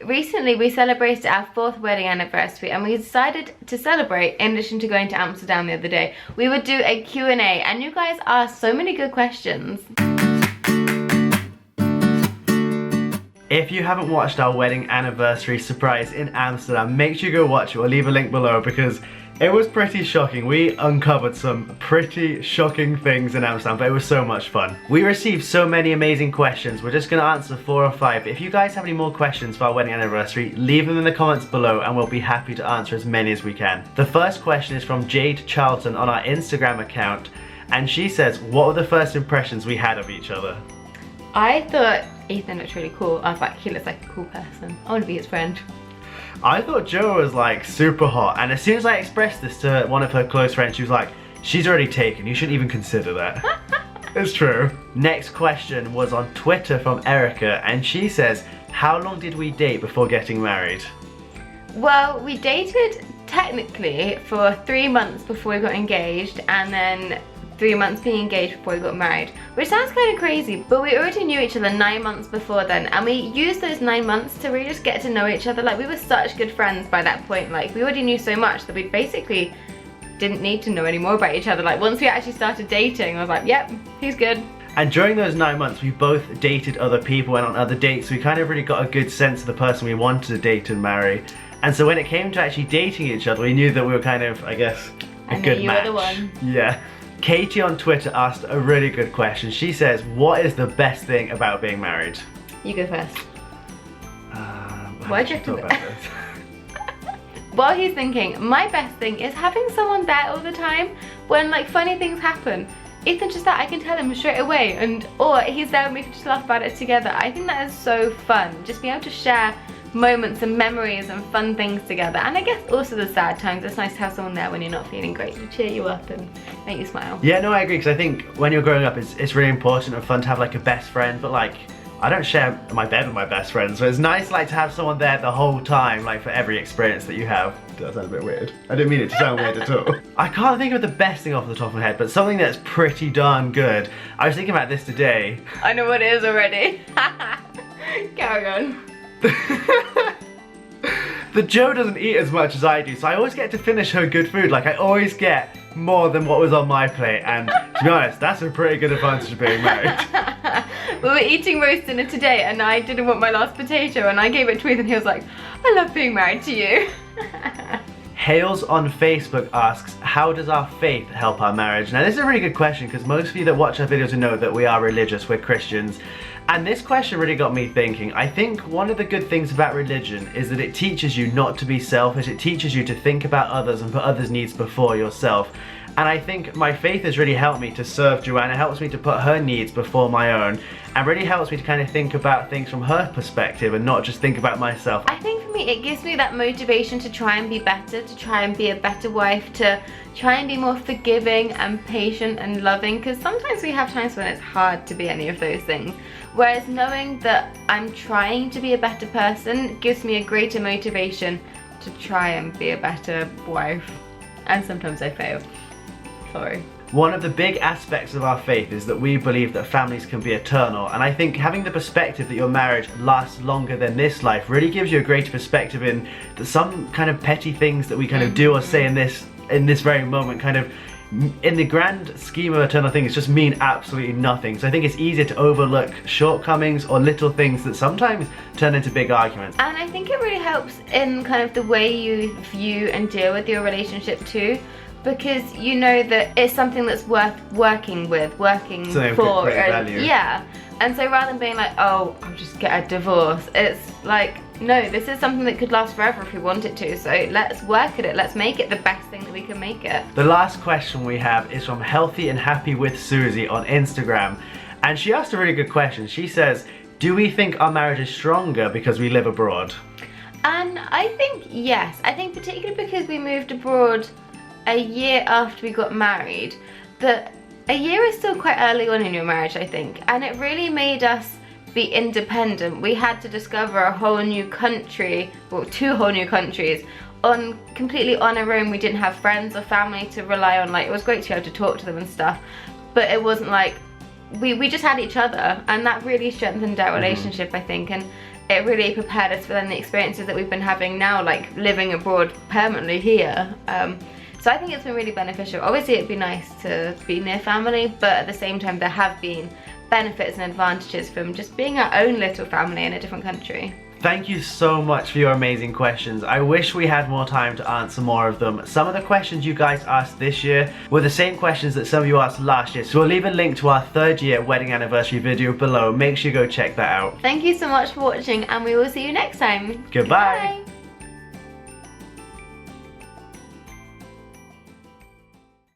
Recently we celebrated our 4th wedding anniversary, and we decided to celebrate in addition to going to Amsterdam the other day. We would do a Q&A, and you guys asked so many good questions. If you haven't watched our wedding anniversary surprise in Amsterdam, make sure you go watch it. We'll leave a link below because it was pretty shocking. We uncovered some pretty shocking things in Amsterdam, but it was so much fun. We received so many amazing questions. We're just going to answer 4 or 5. If you guys have any more questions for our wedding anniversary, leave them in the comments below and we'll be happy to answer as many as we can. The first question is from Jade Charlton on our Instagram account, and she says, what were the first impressions we had of each other? I thought Ethan looked really cool. I thought he looks like a cool person. I want to be his friend. I thought Jo was like super hot, and as soon as I expressed this to one of her close friends, she was like, she's already taken, you shouldn't even consider that. It's true. Next question was on Twitter from Erica, and she says, how long did we date before getting married? Well, we dated technically for 3 months before we got engaged, and then 3 months being engaged before we got married, which sounds kind of crazy, but we already knew each other 9 months before then, and we used those 9 months to really just get to know each other. Like, we were such good friends by that point. Like, we already knew so much that we basically didn't need to know any more about each other. Like, once we actually started dating, I was like, yep, he's good. And during those 9 months, we both dated other people, went on other dates, so we kind of really got a good sense of the person we wanted to date and marry. And so when it came to actually dating each other, we knew that we were kind of, I guess, a good match. You were the one. Yeah. Katie on Twitter asked a really good question. She says, what is the best thing about being married? You go first. Why'd you have to talk about this? While he's thinking, my best thing is having someone there all the time when like funny things happen. Ethan's just that I can tell him straight away, or he's there and we can just laugh about it together. I think that is so fun. Just being able to share moments and memories and fun things together, and I guess also the sad times. It's nice to have someone there when you're not feeling great to cheer you up and make you smile. Yeah, no, I agree, because I think when you're growing up it's really important and fun to have like a best friend, but like I don't share my bed with my best friend, so it's nice like to have someone there the whole time, like for every experience that you have. That sounds a bit weird. I didn't mean it to sound weird at all. I can't think of the best thing off the top of my head, but something that's pretty darn good. I was thinking about this today. I know what it is already. Carry on. The Jo doesn't eat as much as I do, so I always get to finish her good food. Like, I always get more than what was on my plate, and to be honest, that's a pretty good advantage of being married. We were eating roast dinner today, and I didn't want my last potato, and I gave it to Ethan, and he was like, I love being married to you. Hales on Facebook asks, how does our faith help our marriage? Now this is a really good question, because most of you that watch our videos know that we are religious, we're Christians. And this question really got me thinking. I think one of the good things about religion is that it teaches you not to be selfish. It teaches you to think about others and put others' needs before yourself. And I think my faith has really helped me to serve Joanna, helps me to put her needs before my own, and really helps me to kind of think about things from her perspective and not just think about myself. I think for me it gives me that motivation to try and be better, to try and be a better wife, to try and be more forgiving and patient and loving, because sometimes we have times when it's hard to be any of those things. Whereas knowing that I'm trying to be a better person gives me a greater motivation to try and be a better wife. And sometimes I fail. Sorry. One of the big aspects of our faith is that we believe that families can be eternal, and I think having the perspective that your marriage lasts longer than this life really gives you a greater perspective in that some kind of petty things that we kind of do or say in this very moment kind of in the grand scheme of eternal things just mean absolutely nothing. So I think it's easier to overlook shortcomings or little things that sometimes turn into big arguments. And I think it really helps in kind of the way you view and deal with your relationship too, because you know that it's something that's worth working with, working for. Value. Yeah. And so rather than being like, oh, I'll just get a divorce, it's like, no, this is something that could last forever if we want it to, so let's work at it, let's make it the best thing that we can make it. The last question we have is from Healthy and Happy with Susie on Instagram, and she asked a really good question. She says, do we think our marriage is stronger because we live abroad? And I think yes. I think particularly because we moved abroad a year after we got married, that a year is still quite early on in your marriage, I think, and it really made us be independent. We had to discover a whole new country, well, 2 whole new countries, completely on our own. We didn't have friends or family to rely on. Like, it was great to be able to talk to them and stuff, but it wasn't like we just had each other, and that really strengthened our relationship, I think. And it really prepared us for then the experiences that we've been having now, like living abroad permanently here. So I think it's been really beneficial. Obviously it'd be nice to be near family, but at the same time there have been benefits and advantages from just being our own little family in a different country. Thank you so much for your amazing questions. I wish we had more time to answer more of them. Some of the questions you guys asked this year were the same questions that some of you asked last year, so we'll leave a link to our 3rd year wedding anniversary video below. Make sure you go check that out. Thank you so much for watching, and we will see you next time. Goodbye.